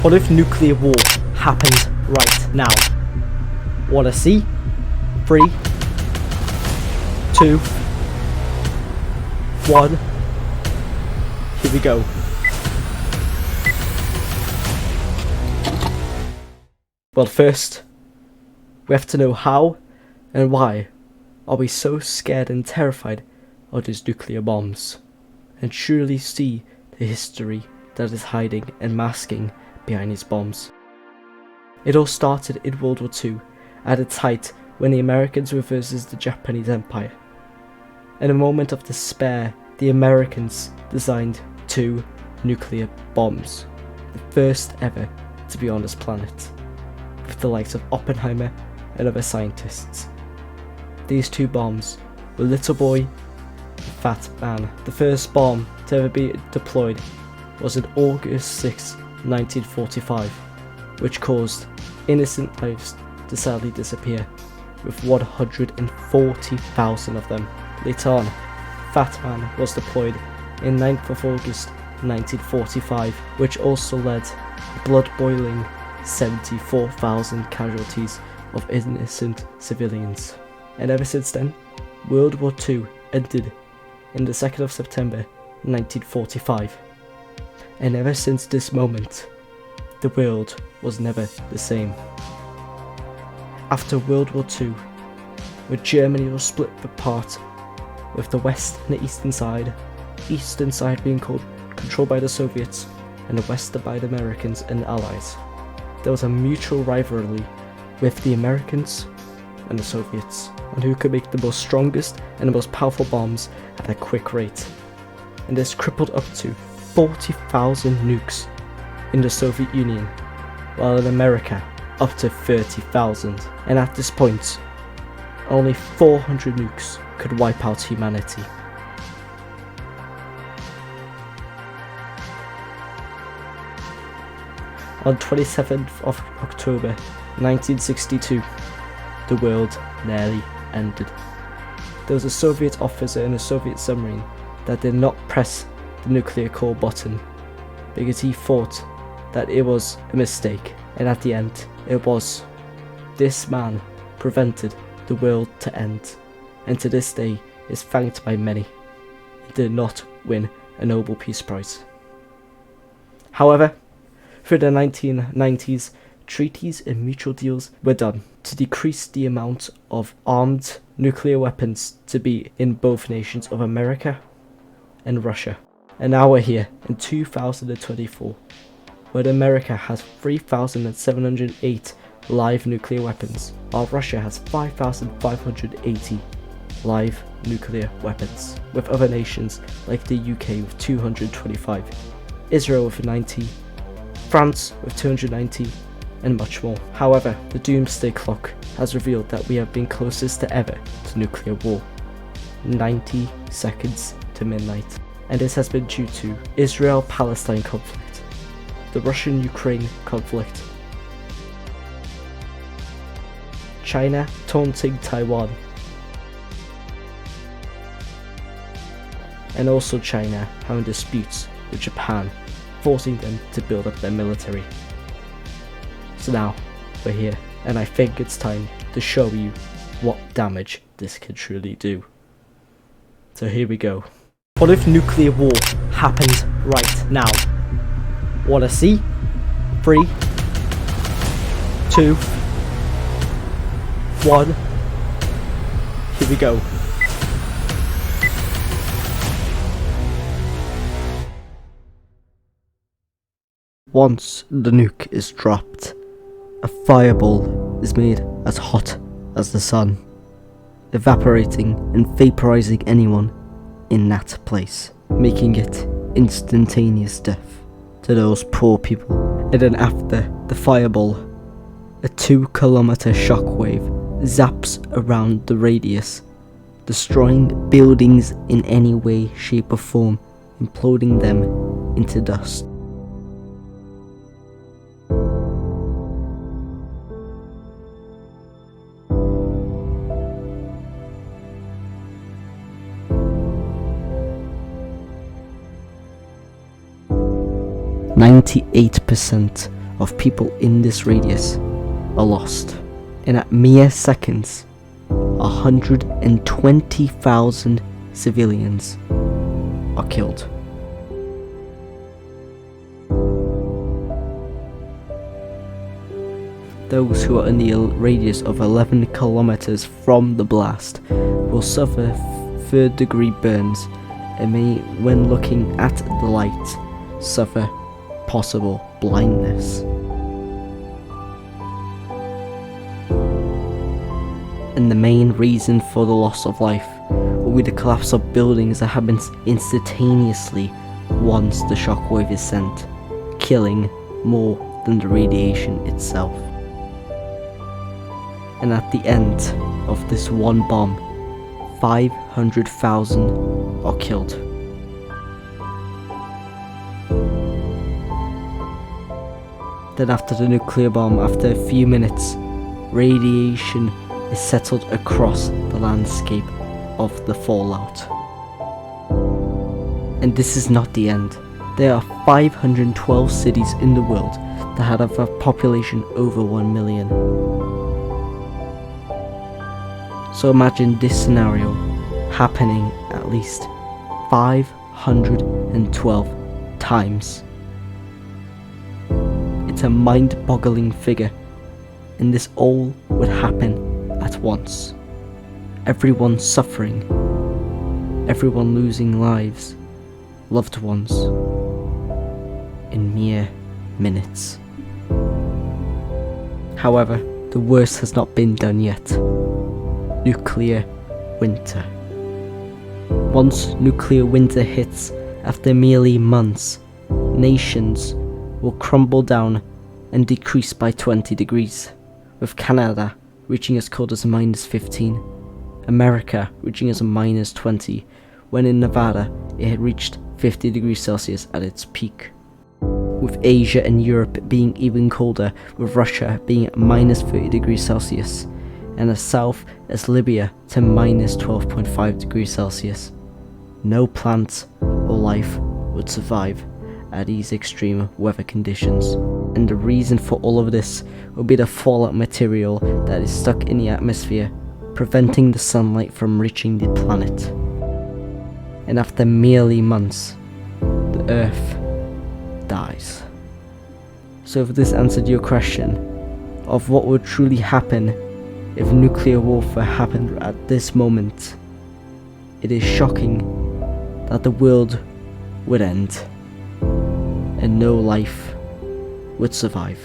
What if nuclear war happened right now? Wanna see? 3, 2, 1. Here we go. Well, first, we have to know how and why are we so scared and terrified of these nuclear bombs, and truly see the history that is hiding and masking behind these bombs. It all started in World War II, at its height when the Americans were versus the Japanese Empire. In a moment of despair, the Americans designed 2 nuclear bombs, the first ever to be on this planet, with the likes of Oppenheimer and other scientists. These 2 bombs were Little Boy and Fat Man. The first bomb to ever be deployed was on August 6, 1945, which caused innocent lives to sadly disappear, with 140,000 of them. Later on, Fat Man was deployed in 9th of August 1945, which also led blood-boiling 74,000 casualties of innocent civilians. And ever since then, World War II ended in the 2nd of September 1945. And ever since this moment, the world was never the same. After World War II, where Germany was split apart, with the west and the eastern side being controlled by the Soviets and the west by the Americans and the Allies, there was a mutual rivalry with the Americans and the Soviets on who could make the most strongest and the most powerful bombs at a quick rate. And this crippled up to 40,000 nukes in the Soviet Union, while in America up to 30,000. And at this point, only 400 nukes could wipe out humanity. On 27th of October 1962, the world nearly ended. There was a Soviet officer in a Soviet submarine that did not press the nuclear core button because he thought that it was a mistake, and at the end it was. This man prevented the world to end, and to this day is thanked by many. He did not win a Nobel Peace Prize. However, through the 1990s, treaties and mutual deals were done to decrease the amount of armed nuclear weapons to be in both nations of America and Russia. And now we're here in 2024, where America has 3,708 live nuclear weapons, while Russia has 5,580 live nuclear weapons, with other nations like the UK with 225, Israel with 90, France with 290, and much more. However, the doomsday clock has revealed that we have been closest to ever to nuclear war, 90 seconds to midnight. And this has been due to Israel-Palestine conflict, the Russian-Ukraine conflict, China taunting Taiwan, and also China having disputes with Japan, forcing them to build up their military. So now, we're here, and I think it's time to show you what damage this can truly do. So here we go. What if nuclear war happened right now? Wanna see? 3, 2, 1. Here we go. Once the nuke is dropped, a fireball is made as hot as the sun, evaporating and vaporizing anyone in that place, making it instantaneous death to those poor people. And then after the fireball, a 2-kilometer shockwave zaps around the radius, destroying buildings in any way, shape or form, imploding them into dust. "98% of people in this radius are lost. And at mere seconds, 120,000 civilians are killed. Those who are in the radius of 11 kilometers from the blast will suffer third-degree burns and may, when looking at the light, suffer possible blindness. And the main reason for the loss of life will be the collapse of buildings that happens instantaneously once the shockwave is sent, killing more than the radiation itself. And at the end of this one bomb, 500,000 are killed. Then after the nuclear bomb, after a few minutes, radiation is settled across the landscape of the fallout. And this is not the end. There are 512 cities in the world that have a population over 1 million. So imagine this scenario happening at least 512 times. It's a mind-boggling figure, and this all would happen at once. Everyone suffering, everyone losing lives, loved ones, in mere minutes. However, the worst has not been done yet. Nuclear winter. Once nuclear winter hits, after merely months, nations will crumble down and decrease by 20 degrees, with Canada reaching as cold as -15, America reaching as -20, when in Nevada it had reached 50 degrees Celsius at its peak, with Asia and Europe being even colder, with Russia being at -30 degrees Celsius, and as south as Libya to -12.5 degrees Celsius. No plant or life would survive at these extreme weather conditions. And the reason for all of this will be the fallout material that is stuck in the atmosphere, preventing the sunlight from reaching the planet. And after merely months, the Earth dies. So if this answered your question of what would truly happen if nuclear warfare happened at this moment, it is shocking that the world would end and no life would survive.